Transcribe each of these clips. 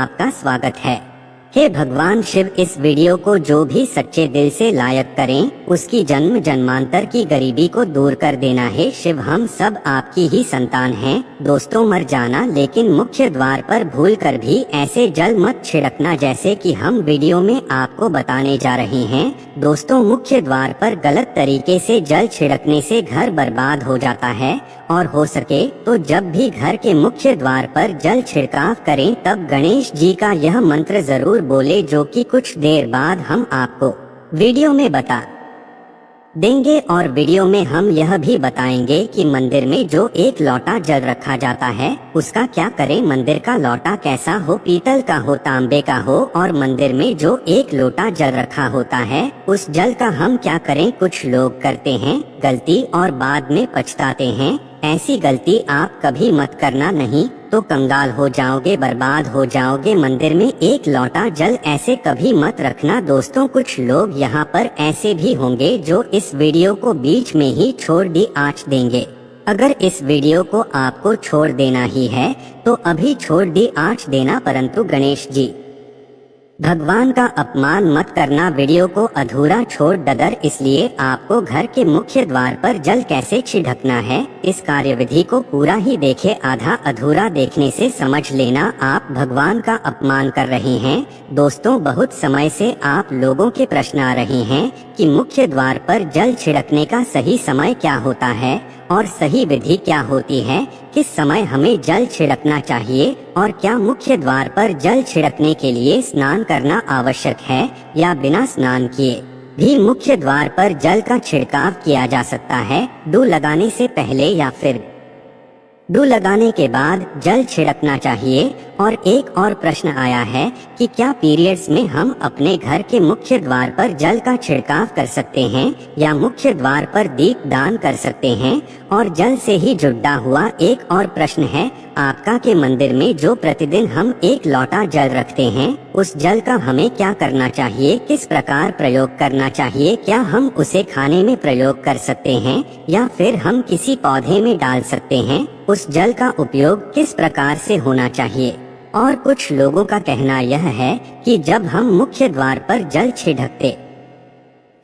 आपका स्वागत है। हे भगवान शिव, इस वीडियो को जो भी सच्चे दिल से लायक करें उसकी जन्म जन्मांतर की गरीबी को दूर कर देना। है शिव, हम सब आपकी ही संतान हैं। दोस्तों, मर जाना लेकिन मुख्य द्वार पर भूल कर भी ऐसे जल मत छिड़कना जैसे कि हम वीडियो में आपको बताने जा रहे हैं। दोस्तों, मुख्य द्वार पर गलत तरीके से जल छिड़कने से घर बर्बाद हो जाता है और हो सके तो जब भी घर के मुख्य द्वार पर जल छिड़काव करें तब गणेश जी का यह मंत्र जरूर बोले, जो कि कुछ देर बाद हम आपको वीडियो में बता देंगे। और वीडियो में हम यह भी बताएंगे कि मंदिर में जो एक लोटा जल रखा जाता है उसका क्या करें। मंदिर का लोटा कैसा हो, पीतल का हो, तांबे का हो, और मंदिर में जो एक लोटा जल रखा होता है उस जल का हम क्या करें। कुछ लोग करते हैं गलती और बाद में पछताते हैं। ऐसी गलती आप कभी मत करना, नहीं तो कंगाल हो जाओगे, बर्बाद हो जाओगे। मंदिर में एक लोटा जल ऐसे कभी मत रखना। दोस्तों, कुछ लोग यहाँ पर ऐसे भी होंगे जो इस वीडियो को बीच में ही छोड़ दी आँच देंगे। अगर इस वीडियो को आपको छोड़ देना ही है तो अभी छोड़ दी आँच देना, परंतु गणेश जी भगवान का अपमान मत करना। वीडियो को अधूरा छोड़ डगर, इसलिए आपको घर के मुख्य द्वार पर जल कैसे छिड़कना है इस कार्यविधि को पूरा ही देखे। आधा अधूरा देखने से समझ लेना आप भगवान का अपमान कर रहे हैं। दोस्तों, बहुत समय से आप लोगों के प्रश्न आ रहे हैं कि मुख्य द्वार पर जल छिड़कने का सही समय क्या होता है और सही विधि क्या होती है, किस समय हमें जल छिड़कना चाहिए और क्या मुख्य द्वार पर जल छिड़कने के लिए स्नान करना आवश्यक है या बिना स्नान किए भी मुख्य द्वार पर जल का छिड़काव किया जा सकता है। डू लगाने से पहले या फिर डू लगाने के बाद जल छिड़कना चाहिए। और एक और प्रश्न आया है कि क्या पीरियड्स में हम अपने घर के मुख्य द्वार पर जल का छिड़काव कर सकते हैं या मुख्य द्वार पर दीप दान कर सकते हैं। और जल से ही जुड़ा हुआ एक और प्रश्न है आपका कि मंदिर में जो प्रतिदिन हम एक लोटा जल रखते हैं उस जल का हमें क्या करना चाहिए, किस प्रकार प्रयोग करना चाहिए। क्या हम उसे खाने में प्रयोग कर सकते हैं या फिर हम किसी पौधे में डाल सकते हैं। उस जल का उपयोग किस प्रकार से होना चाहिए। और कुछ लोगों का कहना यह है कि जब हम मुख्य द्वार पर जल छिड़कते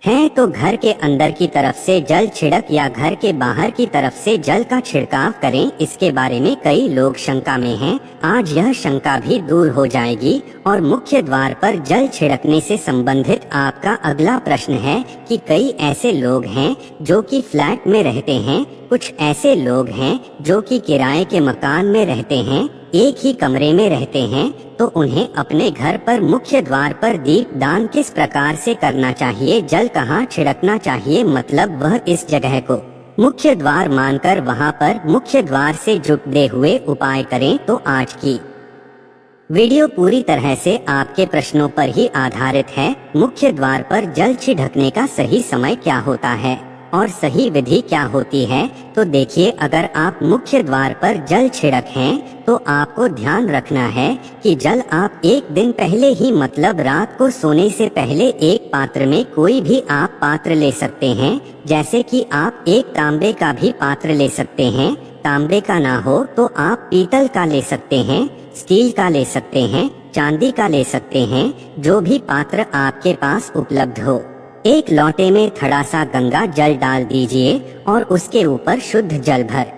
हैं तो घर के अंदर की तरफ से जल छिड़क या घर के बाहर की तरफ से जल का छिड़काव करें। इसके बारे में कई लोग शंका में हैं। आज यह शंका भी दूर हो जाएगी। और मुख्य द्वार पर जल छिड़कने से संबंधित आपका अगला प्रश्न है कि कई ऐसे लोग हैं जो कि फ्लैट में रहते हैं, कुछ ऐसे लोग हैं जो कि किराए के मकान में रहते हैं, एक ही कमरे में रहते हैं, तो उन्हें अपने घर पर मुख्य द्वार पर दीप दान किस प्रकार से करना चाहिए, जल कहाँ छिड़कना चाहिए। मतलब वह इस जगह को मुख्य द्वार मानकर वहां पर मुख्य द्वार से जुड़े हुए उपाय करें। तो आज की वीडियो पूरी तरह से आपके प्रश्नों पर ही आधारित है। मुख्य द्वार पर जल छिड़कने का सही समय क्या होता है और सही विधि क्या होती है। तो देखिए, अगर आप मुख्य द्वार पर जल छिड़क हैं तो आपको ध्यान रखना है कि जल आप एक दिन पहले ही, मतलब रात को सोने से पहले एक पात्र में, कोई भी आप पात्र ले सकते हैं। जैसे कि आप एक तांबे का भी पात्र ले सकते हैं। तांबे का ना हो तो आप पीतल का ले सकते हैं, स्टील का ले सकते हैं, चांदी का ले सकते हैं, जो भी पात्र आपके पास उपलब्ध हो। एक लोटे में थोड़ा सा गंगा जल डाल दीजिए और उसके ऊपर शुद्ध जल भर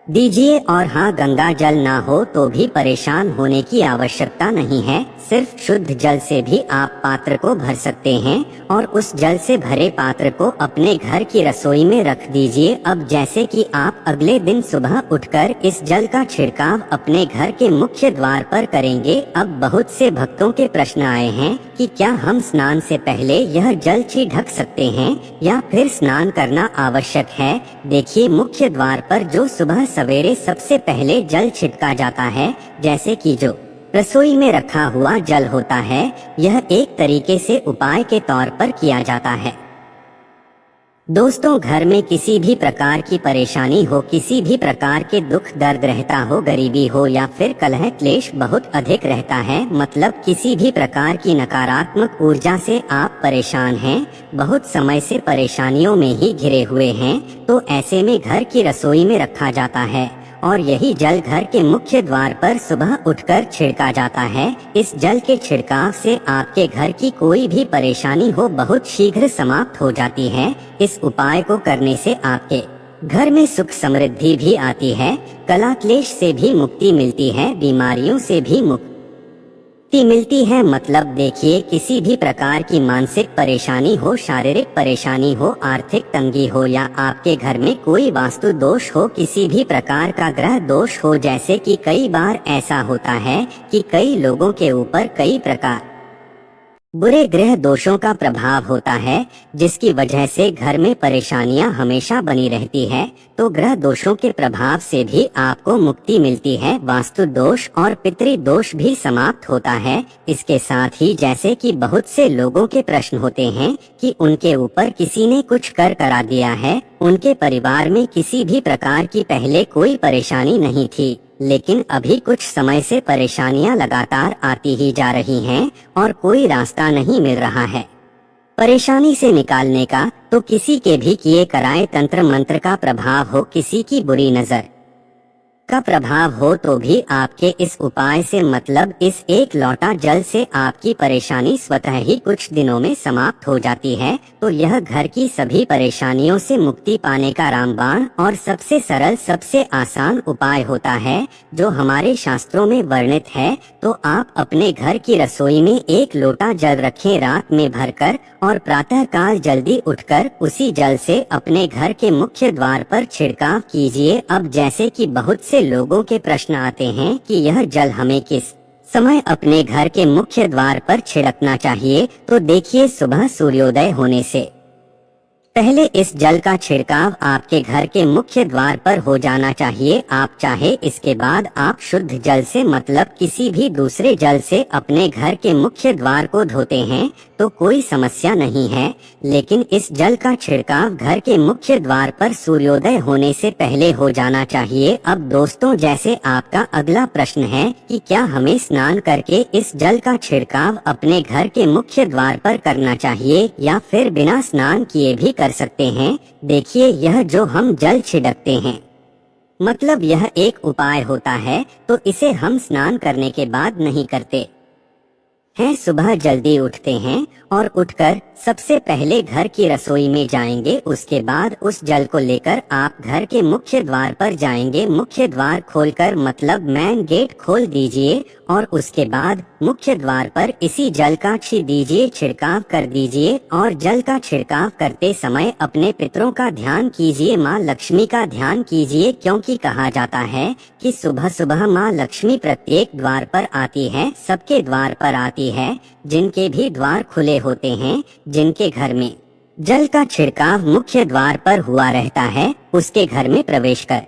दीजिए। और हाँ, गंगा जल ना हो तो भी परेशान होने की आवश्यकता नहीं है। सिर्फ शुद्ध जल से भी आप पात्र को भर सकते हैं और उस जल से भरे पात्र को अपने घर की रसोई में रख दीजिए। अब जैसे कि आप अगले दिन सुबह उठकर इस जल का छिड़काव अपने घर के मुख्य द्वार पर करेंगे। अब बहुत से भक्तों के प्रश्न आए हैं कि क्या हम स्नान से पहले यह जल छिड़क सकते हैं या फिर स्नान करना आवश्यक है। देखिए, मुख्य द्वार पर जो सुबह सवेरे सबसे पहले जल छिड़का जाता है, जैसे कि जो रसोई में रखा हुआ जल होता है, यह एक तरीके से उपाय के तौर पर किया जाता है। दोस्तों, घर में किसी भी प्रकार की परेशानी हो, किसी भी प्रकार के दुख दर्द रहता हो, गरीबी हो या फिर कलह क्लेश बहुत अधिक रहता है, मतलब किसी भी प्रकार की नकारात्मक ऊर्जा से आप परेशान हैं, बहुत समय से परेशानियों में ही घिरे हुए हैं, तो ऐसे में घर की रसोई में रखा जाता है और यही जल घर के मुख्य द्वार पर सुबह उठकर छिड़का जाता है। इस जल के छिड़काव से आपके घर की कोई भी परेशानी हो बहुत शीघ्र समाप्त हो जाती है। इस उपाय को करने से आपके घर में सुख समृद्धि भी आती है, कलह क्लेश से भी मुक्ति मिलती है, बीमारियों से भी मुक्ति मिलती है। मतलब देखिए, किसी भी प्रकार की मानसिक परेशानी हो, शारीरिक परेशानी हो, आर्थिक तंगी हो या आपके घर में कोई वास्तु दोष हो, किसी भी प्रकार का ग्रह दोष हो, जैसे कि कई बार ऐसा होता है कि कई लोगों के ऊपर कई प्रकार बुरे ग्रह दोषों का प्रभाव होता है, जिसकी वजह से घर में परेशानियां हमेशा बनी रहती है। तो ग्रह दोषों के प्रभाव से भी आपको मुक्ति मिलती है, वास्तु दोष और पितृ दोष भी समाप्त होता है। इसके साथ ही जैसे कि बहुत से लोगों के प्रश्न होते हैं कि उनके ऊपर किसी ने कुछ कर करा दिया है, उनके परिवार में किसी भी प्रकार की पहले कोई परेशानी नहीं थी, लेकिन अभी कुछ समय से परेशानियां लगातार आती ही जा रही हैं और कोई रास्ता नहीं मिल रहा है परेशानी से निकालने का। तो किसी के भी किए कराए तंत्र मंत्र का प्रभाव हो, किसी की बुरी नजर का प्रभाव हो, तो भी आपके इस उपाय से मतलब इस एक लोटा जल से आपकी परेशानी स्वतः ही कुछ दिनों में समाप्त हो जाती है। तो यह घर की सभी परेशानियों से मुक्ति पाने का रामबाण और सबसे सरल, सबसे आसान उपाय होता है, जो हमारे शास्त्रों में वर्णित है। तो आप अपने घर की रसोई में एक लोटा जल रखें रात में भरकर, और प्रातः काल जल्दी उठकर उसी जल से अपने घर के मुख्य द्वार पर छिड़काव कीजिए। अब जैसे कि बहुत से लोगों के प्रश्न आते हैं कि यह जल हमें किस समय अपने घर के मुख्य द्वार पर छिड़कना चाहिए, तो देखिए, सुबह सूर्योदय होने से पहले इस जल का छिड़काव आपके घर के मुख्य द्वार पर हो जाना चाहिए। आप चाहे इसके बाद आप शुद्ध जल से मतलब किसी भी दूसरे जल से अपने घर के मुख्य द्वार को धोते हैं तो कोई समस्या नहीं है, लेकिन इस जल का छिड़काव घर के मुख्य द्वार पर सूर्योदय होने से पहले हो जाना चाहिए। अब दोस्तों, जैसे आपका अगला प्रश्न है कि क्या हमें स्नान करके इस जल का छिड़काव अपने घर के मुख्य द्वार पर करना चाहिए या फिर बिना स्नान किए भी कर सकते हैं। देखिए, यह जो हम जल छिड़कते हैं मतलब यह एक उपाय होता है, तो इसे हम स्नान करने के बाद नहीं करते हैं। सुबह जल्दी उठते हैं और उठकर सबसे पहले घर की रसोई में जाएंगे, उसके बाद उस जल को लेकर आप घर के मुख्य द्वार पर जाएंगे। मुख्य द्वार खोलकर मतलब मेन गेट खोल दीजिए और उसके बाद मुख्य द्वार पर इसी जल का छिड़काव कर दीजिए। और जल का छिड़काव करते समय अपने पितरों का ध्यान कीजिए, माँ लक्ष्मी का ध्यान कीजिए, क्योंकि कहा जाता है कि सुबह सुबह माँ लक्ष्मी प्रत्येक द्वार पर आती है, सबके द्वार पर आती है। जिनके भी द्वार खुले होते हैं, जिनके घर में जल का छिड़काव मुख्य द्वार पर हुआ रहता है, उसके घर में प्रवेश कर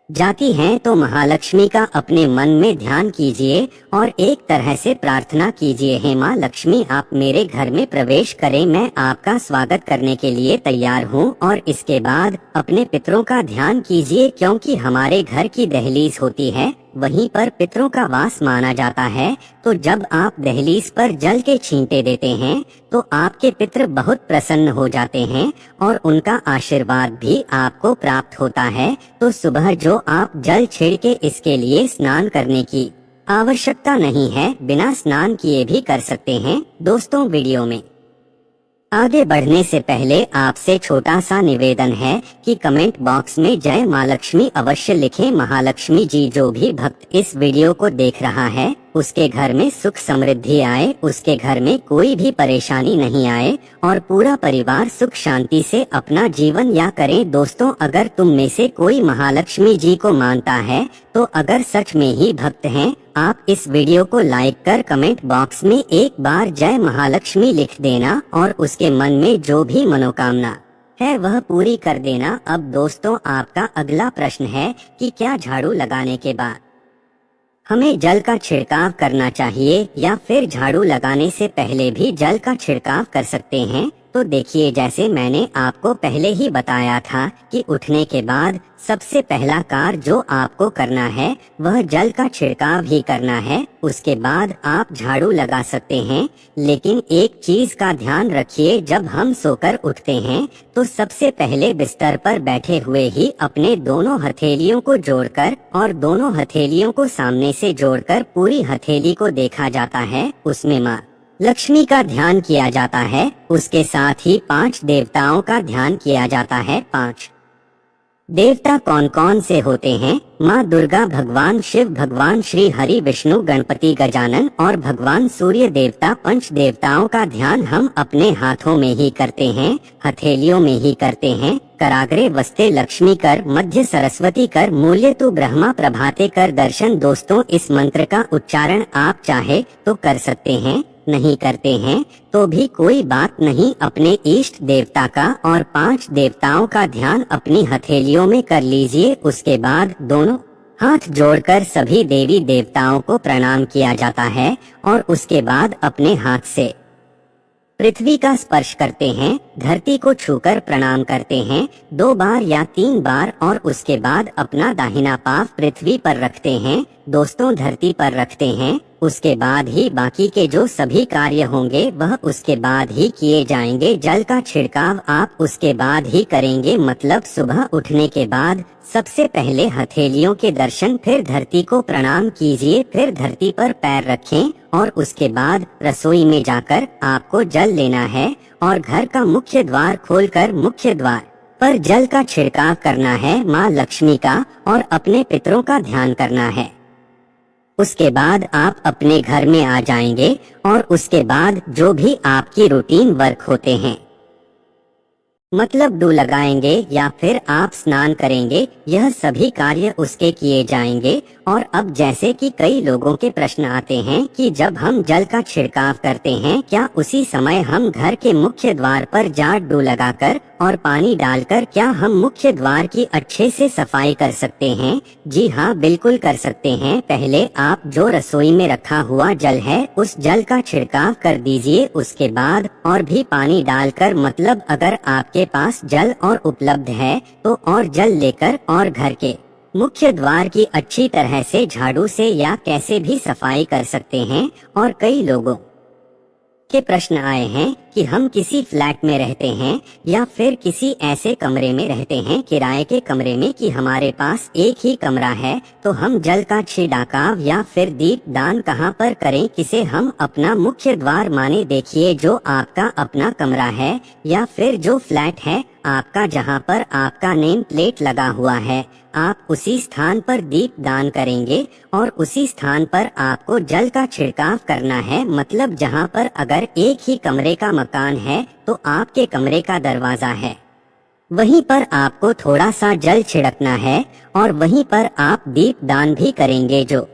जाती हैं, तो महालक्ष्मी का अपने मन में ध्यान कीजिए और एक तरह से प्रार्थना कीजिए, हे माँ लक्ष्मी, आप मेरे घर में प्रवेश करें, मैं आपका स्वागत करने के लिए तैयार हूँ। और इसके बाद अपने पितरों का ध्यान कीजिए, क्योंकि हमारे घर की दहलीज होती है, वहीं पर पितरों का वास माना जाता है। तो जब आप दहलीज पर जल के छींटे देते हैं तो आपके पितृ बहुत प्रसन्न हो जाते हैं और उनका आशीर्वाद भी आपको प्राप्त होता है। तो सुबह जो आप जल छिड़ के इसके लिए स्नान करने की आवश्यकता नहीं है, बिना स्नान किए भी कर सकते हैं। दोस्तों, वीडियो में आगे बढ़ने से पहले आपसे छोटा सा निवेदन है कि कमेंट बॉक्स में जय माँ लक्ष्मी अवश्य लिखें। महालक्ष्मी जी, जो भी भक्त इस वीडियो को देख रहा है उसके घर में सुख समृद्धि आए, उसके घर में कोई भी परेशानी नहीं आए और पूरा परिवार सुख शांति से अपना जीवन या करें। दोस्तों, अगर तुम में से कोई महालक्ष्मी जी को मानता है तो अगर सच में ही भक्त हैं, आप इस वीडियो को लाइक कर कमेंट बॉक्स में एक बार जय महालक्ष्मी लिख देना और उसके मन में जो भी मनोकामना है वह पूरी कर देना। अब दोस्तों, आपका अगला प्रश्न है कि क्या झाड़ू लगाने के बाद हमें जल का छिड़काव करना चाहिए या फिर झाड़ू लगाने से पहले भी जल का छिड़काव कर सकते हैं। तो देखिए, जैसे मैंने आपको पहले ही बताया था कि उठने के बाद सबसे पहला कार्य जो आपको करना है वह जल का छिड़काव ही करना है। उसके बाद आप झाड़ू लगा सकते हैं, लेकिन एक चीज का ध्यान रखिए, जब हम सोकर उठते हैं तो सबसे पहले बिस्तर पर बैठे हुए ही अपने दोनों हथेलियों को जोड़कर और दोनों हथेलियों को सामने से जोड़कर पूरी हथेली को देखा जाता है। उसमें माँ लक्ष्मी का ध्यान किया जाता है। उसके साथ ही 5 देवताओं का ध्यान किया जाता है। 5 देवता कौन कौन से होते हैं? माँ दुर्गा, भगवान शिव, भगवान श्री हरि, विष्णु, गणपति, गजानन और भगवान सूर्य देवता। 5 देवताओं का ध्यान हम अपने हाथों में ही करते हैं, हथेलियों में ही करते हैं। कराग्रे वस्ते लक्ष्मी कर, मध्य सरस्वती कर, मूल्य तु ब्रह्मा प्रभाते कर दर्शन। दोस्तों, इस मंत्र का उच्चारण आप चाहे तो कर सकते हैं, नहीं करते हैं तो भी कोई बात नहीं। अपने इष्ट देवता का और 5 देवताओं का ध्यान अपनी हथेलियों में कर लीजिए। उसके बाद दोनों हाथ जोड़कर सभी देवी देवताओं को प्रणाम किया जाता है और उसके बाद अपने हाथ से पृथ्वी का स्पर्श करते हैं, धरती को छूकर प्रणाम करते हैं 2 बार या 3 बार और उसके बाद अपना दाहिना पांव पृथ्वी पर रखते हैं। दोस्तों, धरती पर रखते हैं। उसके बाद ही बाकी के जो सभी कार्य होंगे वह उसके बाद ही किए जाएंगे। जल का छिड़काव आप उसके बाद ही करेंगे, मतलब सुबह उठने के बाद सबसे पहले हथेलियों के दर्शन, फिर धरती को प्रणाम कीजिए, फिर धरती पर पैर रखें और उसके बाद रसोई में जाकर आपको जल लेना है और घर का मुख्य द्वार खोलकर मुख्य द्वार पर जल का छिड़काव करना है, माँ लक्ष्मी का और अपने पितरों का ध्यान करना है। उसके बाद आप अपने घर में आ जाएंगे और उसके बाद जो भी आपकी रूटीन वर्क होते हैं, मतलब डू लगाएंगे या फिर आप स्नान करेंगे, यह सभी कार्य उसके किए जाएंगे। और अब जैसे कि कई लोगों के प्रश्न आते हैं कि जब हम जल का छिड़काव करते हैं क्या उसी समय हम घर के मुख्य द्वार पर जा डू लगाकर और पानी डालकर क्या हम मुख्य द्वार की अच्छे से सफाई कर सकते हैं? जी हाँ, बिल्कुल कर सकते हैं। पहले आप जो रसोई में रखा हुआ जल है उस जल का छिड़काव कर दीजिए। उसके बाद और भी पानी डालकर, मतलब अगर आपके पास जल और उपलब्ध है तो और जल लेकर और घर के मुख्य द्वार की अच्छी तरह से झाड़ू से या कैसे भी सफाई कर सकते हैं। और कई लोगों के प्रश्न आए हैं कि हम किसी फ्लैट में रहते हैं या फिर किसी ऐसे कमरे में रहते हैं, किराए के कमरे में, कि हमारे पास एक ही कमरा है, तो हम जल का छिड़काव या फिर दीप दान कहाँ पर करें, किसे हम अपना मुख्य द्वार माने? देखिए, जो आपका अपना कमरा है या फिर जो फ्लैट है आपका, जहाँ पर आपका नेम प्लेट लगा हुआ है, आप उसी स्थान पर दीप दान करेंगे और उसी स्थान पर आपको जल का छिड़काव करना है। मतलब जहाँ पर अगर एक ही कमरे का मकान है तो आपके कमरे का दरवाजा है, वहीं पर आपको थोड़ा सा जल छिड़कना है और वहीं पर आप दीप दान भी करेंगे। जो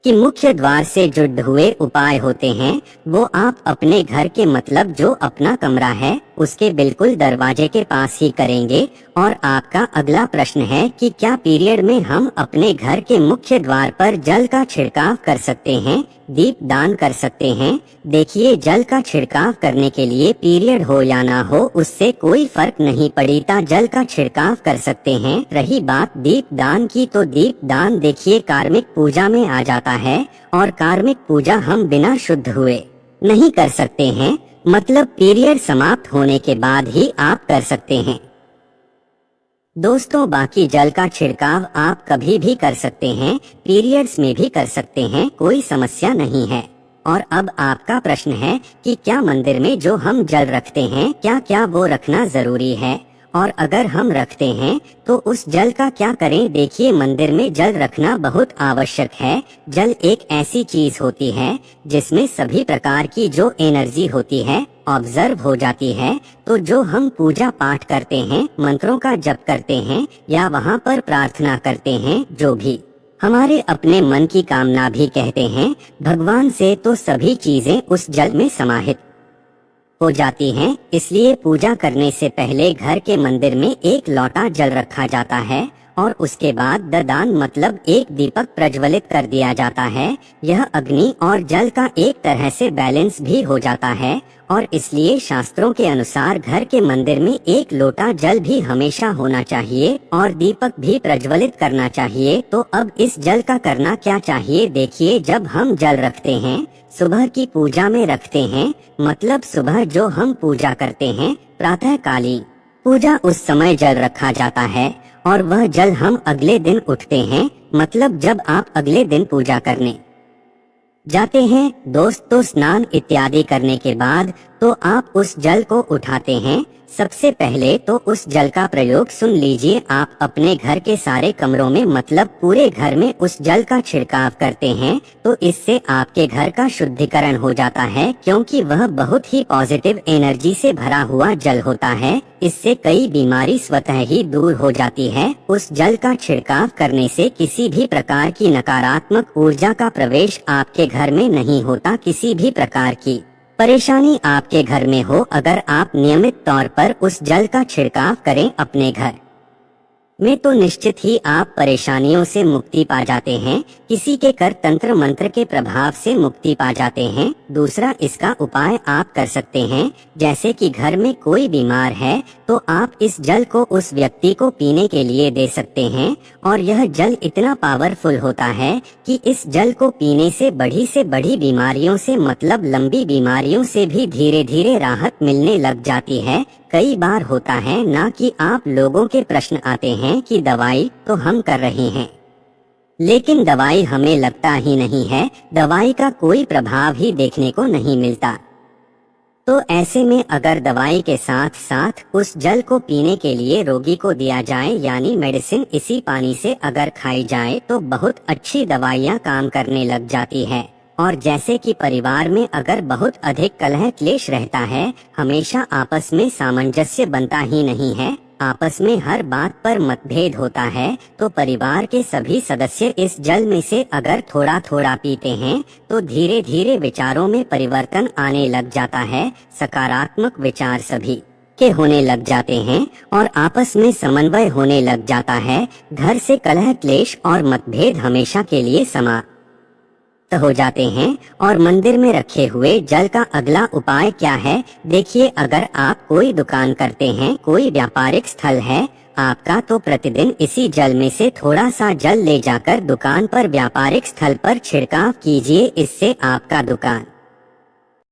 कि मुख्य द्वार से जुड़े हुए उपाय होते हैं वो आप अपने घर के, मतलब जो अपना कमरा है उसके बिल्कुल दरवाजे के पास ही करेंगे। और आपका अगला प्रश्न है कि क्या पीरियड में हम अपने घर के मुख्य द्वार पर जल का छिड़काव कर सकते हैं, दीप दान कर सकते हैं? देखिए, जल का छिड़काव करने के लिए पीरियड हो या ना हो उससे कोई फर्क नहीं पड़ता, जल का छिड़काव कर सकते हैं। रही बात दीप दान की, तो दीप दान देखिए कार्मिक पूजा में आ जाता है और कार्मिक पूजा हम बिना शुद्ध हुए नहीं कर सकते हैं, मतलब पीरियड समाप्त होने के बाद ही आप कर सकते हैं। दोस्तों, बाकी जल का छिड़काव आप कभी भी कर सकते हैं, पीरियड्स में भी कर सकते हैं, कोई समस्या नहीं है। और अब आपका प्रश्न है कि क्या मंदिर में जो हम जल रखते हैं क्या क्या वो रखना जरूरी है, और अगर हम रखते हैं तो उस जल का क्या करें? देखिए, मंदिर में जल रखना बहुत आवश्यक है। जल एक ऐसी चीज होती है जिसमें सभी प्रकार की जो एनर्जी होती है ऑब्जर्व हो जाती है। तो जो हम पूजा पाठ करते हैं, मंत्रों का जप करते हैं या वहाँ पर प्रार्थना करते हैं, जो भी हमारे अपने मन की कामना भी कहते हैं भगवान से, तो सभी चीजें उस जल में समाहित हो जाती हैं। इसलिए पूजा करने से पहले घर के मंदिर में एक लोटा जल रखा जाता है और उसके बाद ददान, मतलब एक दीपक प्रज्वलित कर दिया जाता है। यह अग्नि और जल का एक तरह से बैलेंस भी हो जाता है और इसलिए शास्त्रों के अनुसार घर के मंदिर में एक लोटा जल भी हमेशा होना चाहिए और दीपक भी प्रज्वलित करना चाहिए। तो अब इस जल का करना क्या चाहिए, देखिए। जब हम जल रखते हैं, सुबह की पूजा में रखते हैं, मतलब सुबह जो हम पूजा करते हैं प्रातः काली पूजा, उस समय जल रखा जाता है और वह जल हम अगले दिन उठते हैं, मतलब जब आप अगले दिन पूजा करने जाते हैं दोस्त, तो स्नान इत्यादि करने के बाद तो आप उस जल को उठाते हैं। सबसे पहले तो उस जल का प्रयोग सुन लीजिए, आप अपने घर के सारे कमरों में, मतलब पूरे घर में उस जल का छिड़काव करते हैं। तो इससे आपके घर का शुद्धिकरण हो जाता है, क्योंकि वह बहुत ही पॉजिटिव एनर्जी से भरा हुआ जल होता है। इससे कई बीमारी स्वतः ही दूर हो जाती है। उस जल का छिड़काव करने से किसी भी प्रकार की नकारात्मक ऊर्जा का प्रवेश आपके घर में नहीं होता। किसी भी प्रकार की परेशानी आपके घर में हो, अगर आप नियमित तौर पर उस जल का छिड़काव करें अपने घर में, तो निश्चित ही आप परेशानियों से मुक्ति पा जाते हैं। किसी के कर तंत्र मंत्र के प्रभाव से मुक्ति पा जाते हैं। दूसरा, इसका उपाय आप कर सकते हैं, जैसे कि घर में कोई बीमार है तो आप इस जल को उस व्यक्ति को पीने के लिए दे सकते हैं। और यह जल इतना पावरफुल होता है कि इस जल को पीने से बड़ी बीमारियों से, मतलब लंबी बीमारियों से भी धीरे धीरे राहत मिलने लग जाती है। कई बार होता है ना कि आप लोगों के प्रश्न आते हैं कि दवाई तो हम कर रहे हैं, लेकिन दवाई हमें लगता ही नहीं है, दवाई का कोई प्रभाव ही देखने को नहीं मिलता। तो ऐसे में अगर दवाई के साथ साथ उस जल को पीने के लिए रोगी को दिया जाए, यानी मेडिसिन इसी पानी से अगर खाई जाए, तो बहुत अच्छी दवाइयाँ काम करने लग जाती है। और जैसे कि परिवार में अगर बहुत अधिक कलह क्लेश रहता है, हमेशा आपस में सामंजस्य बनता ही नहीं है, आपस में हर बात पर मतभेद होता है, तो परिवार के सभी सदस्य इस जल में से अगर थोड़ा थोड़ा पीते हैं तो धीरे धीरे विचारों में परिवर्तन आने लग जाता है। सकारात्मक विचार सभी के होने लग जाते हैं और आपस में समन्वय होने लग जाता है। घर से कलह क्लेश और मतभेद हमेशा के लिए समाप्त हो जाते हैं। और मंदिर में रखे हुए जल का अगला उपाय क्या है, देखिए। अगर आप कोई दुकान करते हैं, कोई व्यापारिक स्थल है आपका, तो प्रतिदिन इसी जल में से थोड़ा सा जल ले जाकर दुकान पर, व्यापारिक स्थल पर छिड़काव कीजिए। इससे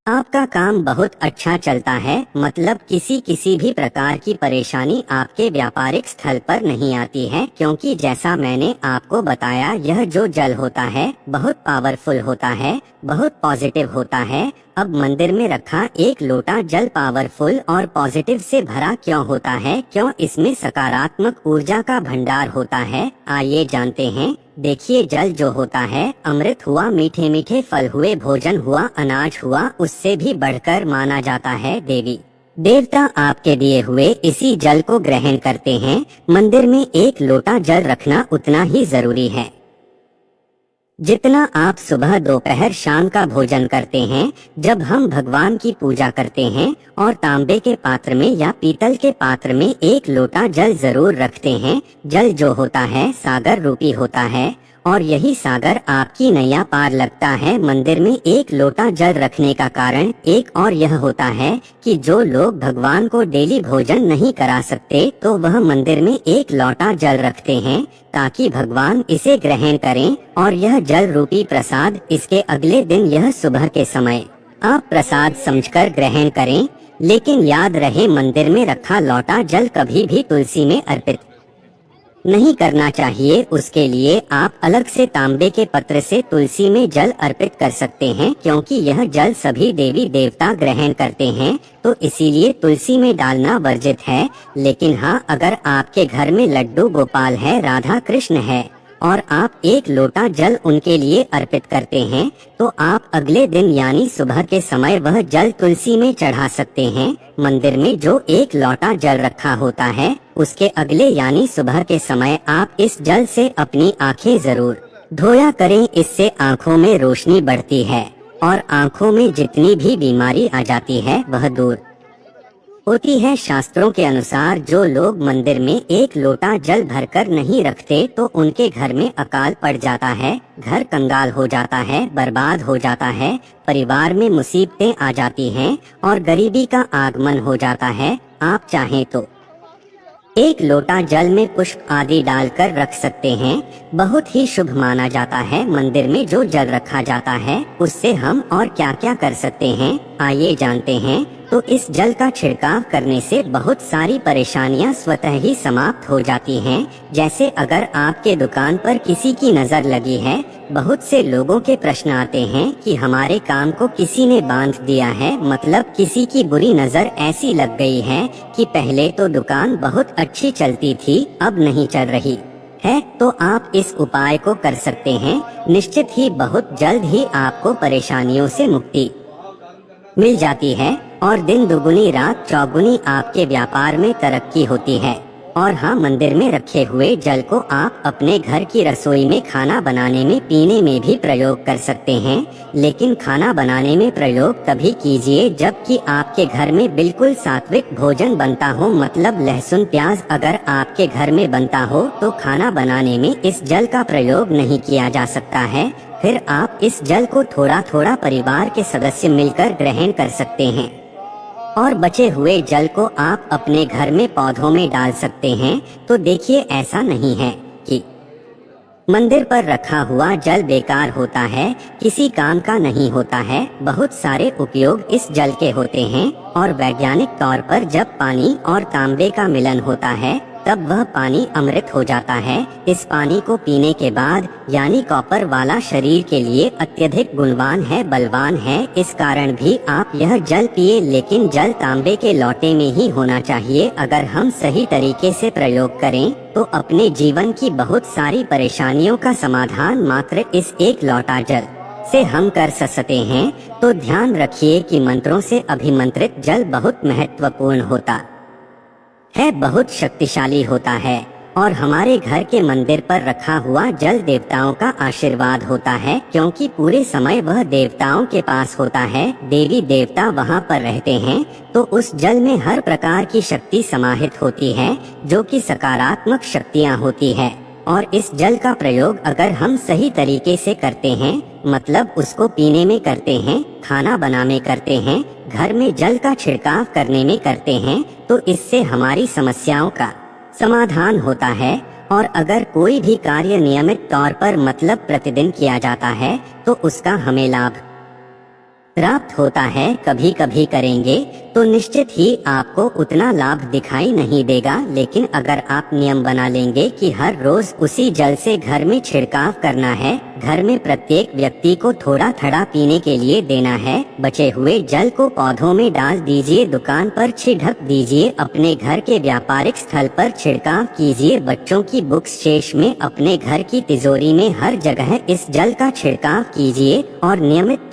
आपका काम बहुत अच्छा चलता है, मतलब किसी भी प्रकार की परेशानी आपके व्यापारिक स्थल पर नहीं आती है, क्योंकि जैसा मैंने आपको बताया, यह जो जल होता है बहुत पावरफुल होता है, बहुत पॉजिटिव होता है। अब मंदिर में रखा एक लोटा जल पावरफुल और पॉजिटिव से भरा क्यों होता है, क्यों इसमें सकारात्मक ऊर्जा का भंडार होता है, आइए जानते हैं। देखिए, जल जो होता है अमृत हुआ, मीठे मीठे फल हुए, भोजन हुआ, अनाज हुआ, उससे भी बढ़कर माना जाता है। देवी देवता आपके दिए हुए इसी जल को ग्रहण करते हैं। मंदिर में एक लोटा जल रखना उतना ही जरूरी है जितना आप सुबह दोपहर शाम का भोजन करते हैं। जब हम भगवान की पूजा करते हैं और तांबे के पात्र में या पीतल के पात्र में एक लोटा जल जरूर रखते हैं। जल जो होता है सागर रूपी होता है और यही सागर आपकी नैया पार लगता है। मंदिर में एक लोटा जल रखने का कारण एक और यह होता है कि जो लोग भगवान को डेली भोजन नहीं करा सकते, तो वह मंदिर में एक लोटा जल रखते हैं ताकि भगवान इसे ग्रहण करें। और यह जल रूपी प्रसाद इसके अगले दिन, यह सुबह के समय आप प्रसाद समझकर ग्रहण करें। लेकिन याद रहे, मंदिर में रखा लोटा जल कभी भी तुलसी में अर्पित नहीं करना चाहिए। उसके लिए आप अलग से तांबे के पत्र से तुलसी में जल अर्पित कर सकते हैं, क्योंकि यह जल सभी देवी देवता ग्रहण करते हैं, तो इसीलिए तुलसी में डालना वर्जित है। लेकिन हाँ, अगर आपके घर में लड्डू गोपाल है, राधा कृष्ण है और आप एक लोटा जल उनके लिए अर्पित करते हैं, तो आप अगले दिन यानी सुबह के समय वह जल तुलसी में चढ़ा सकते हैं। मंदिर में जो एक लोटा जल रखा होता है, उसके अगले यानी सुबह के समय आप इस जल से अपनी आंखें जरूर धोया करें। इससे आंखों में रोशनी बढ़ती है और आंखों में जितनी भी बीमारी आ जाती है वह दूर होती है। शास्त्रों के अनुसार जो लोग मंदिर में एक लोटा जल भरकर नहीं रखते तो उनके घर में अकाल पड़ जाता है, घर कंगाल हो जाता है, बर्बाद हो जाता है, परिवार में मुसीबतें आ जाती हैं और गरीबी का आगमन हो जाता है। आप चाहें तो एक लोटा जल में पुष्प आदि डालकर रख सकते हैं, बहुत ही शुभ माना जाता है। मंदिर में जो जल रखा जाता है उससे हम और क्या क्या कर सकते हैं, आइए जानते हैं। तो इस जल का छिड़काव करने से बहुत सारी परेशानियां स्वतः ही समाप्त हो जाती हैं। जैसे अगर आपके दुकान पर किसी की नजर लगी है, बहुत से लोगों के प्रश्न आते हैं कि हमारे काम को किसी ने बांध दिया है, मतलब किसी की बुरी नजर ऐसी लग गई है कि पहले तो दुकान बहुत अच्छी चलती थी, अब नहीं चल रही है। तो आप इस उपाय को कर सकते हैं, निश्चित ही बहुत जल्द ही आपको परेशानियों से मुक्ति मिल जाती है और दिन दुगुनी रात चौगुनी आपके व्यापार में तरक्की होती है। और हाँ, मंदिर में रखे हुए जल को आप अपने घर की रसोई में खाना बनाने में, पीने में भी प्रयोग कर सकते हैं। लेकिन खाना बनाने में प्रयोग तभी कीजिए जबकि आपके घर में बिल्कुल सात्विक भोजन बनता हो, मतलब लहसुन प्याज अगर आपके घर में बनता हो तो खाना बनाने में इस जल का प्रयोग नहीं किया जा सकता है। फिर आप इस जल को थोड़ा थोड़ा परिवार के सदस्य मिलकर ग्रहण कर सकते हैं और बचे हुए जल को आप अपने घर में पौधों में डाल सकते हैं। तो देखिए, ऐसा नहीं है कि मंदिर पर रखा हुआ जल बेकार होता है, किसी काम का नहीं होता है। बहुत सारे उपयोग इस जल के होते हैं और वैज्ञानिक तौर पर जब पानी और तांबे का मिलन होता है तब वह पानी अमृत हो जाता है। इस पानी को पीने के बाद यानी कॉपर वाला शरीर के लिए अत्यधिक गुणवान है, बलवान है। इस कारण भी आप यह जल पिए, लेकिन जल तांबे के लोटे में ही होना चाहिए। अगर हम सही तरीके से प्रयोग करें तो अपने जीवन की बहुत सारी परेशानियों का समाधान मात्र इस एक लोटा जल से हम कर सकते हैं। तो ध्यान रखिए कि मंत्रों से अभिमंत्रित जल बहुत महत्वपूर्ण होता है, बहुत शक्तिशाली होता है और हमारे घर के मंदिर पर रखा हुआ जल देवताओं का आशीर्वाद होता है, क्योंकि पूरे समय वह देवताओं के पास होता है। देवी देवता वहां पर रहते हैं तो उस जल में हर प्रकार की शक्ति समाहित होती है जो कि सकारात्मक शक्तियां होती है। और इस जल का प्रयोग अगर हम सही तरीके से करते हैं, मतलब उसको पीने में करते हैं, खाना बनाने में करते हैं, घर में जल का छिड़काव करने में करते हैं, तो इससे हमारी समस्याओं का समाधान होता है। और अगर कोई भी कार्य नियमित तौर पर मतलब प्रतिदिन किया जाता है तो उसका हमें लाभ प्राप्त होता है। कभी कभी करेंगे तो निश्चित ही आपको उतना लाभ दिखाई नहीं देगा, लेकिन अगर आप नियम बना लेंगे कि हर रोज उसी जल से घर में छिड़काव करना है, घर में प्रत्येक व्यक्ति को थोड़ा थोड़ा पीने के लिए देना है, बचे हुए जल को पौधों में डाल दीजिए, दुकान पर छिड़क दीजिए, अपने घर के व्यापारिक स्थल पर छिड़काव कीजिए, बच्चों की बुक्स शेष में, अपने घर की तिजोरी में, हर जगह इस जल का छिड़काव कीजिए और नियमित